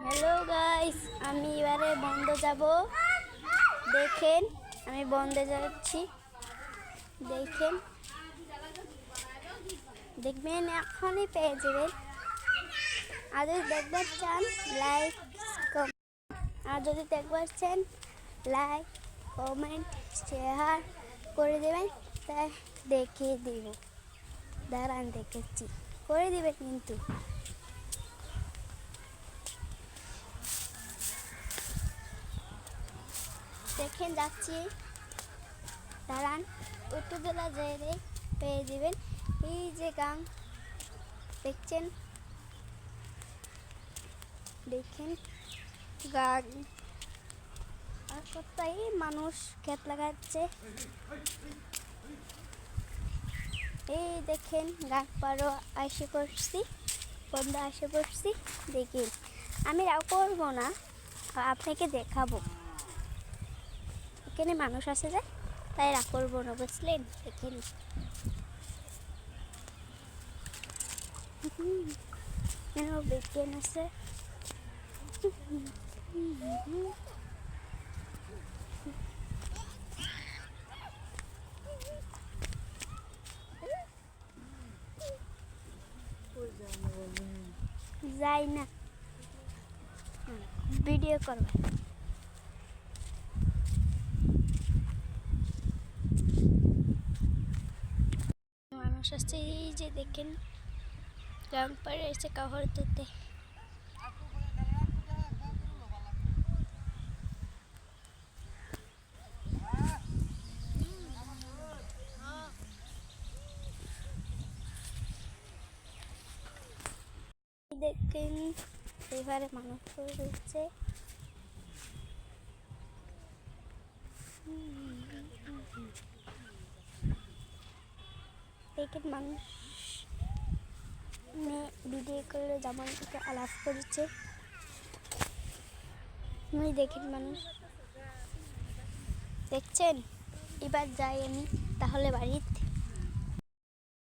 Hello guys, আমি এবারে বন্ধ যাব। দেখেন আমি বন্ধে যাচ্ছি, দেখেন দেখবেন এখনই পেয়ে যাবেন। আর যদি দেখবার চান লাইক আর যদি দেখবার চান লাইক কমেন্ট শেয়ার করে দেবেন, তাই দেখিয়ে দিব। দাঁড়ান দেখেছি করে দিবেন কিন্তু। দেখেন যাচ্ছি, দাঁড়ান উত্তরবেলা যেয়ে পেয়ে যাবেন। এই যে গান দেখছেন, দেখেন গান আর কোথায় মানুষ ক্ষেত লাগাচ্ছে। এই দেখেন গান পারো এসে পড়ছি, বন্ধু এসে পড়ছি। দেখেন আমি রাও করবো না, আপনাকে দেখাবো। এখানে মানুষ আসে যায়, তাই রাগ করবো না, বুঝলেন? দেখেন বিজ্ঞান আছে। যাই না, ভিডিও করবে। মানুষ আসছে, এই যে দেখেন গান পাড়ে এসে কাহর দিতে। দেখেন এবারে মানুষ রয়েছে। দেখেন মানুষ ভিডিও করলে যেমন একটু আলাপ করেছে। দেখেন মানুষ দেখছেন। এবার যাই আমি তাহলে বাড়িতে।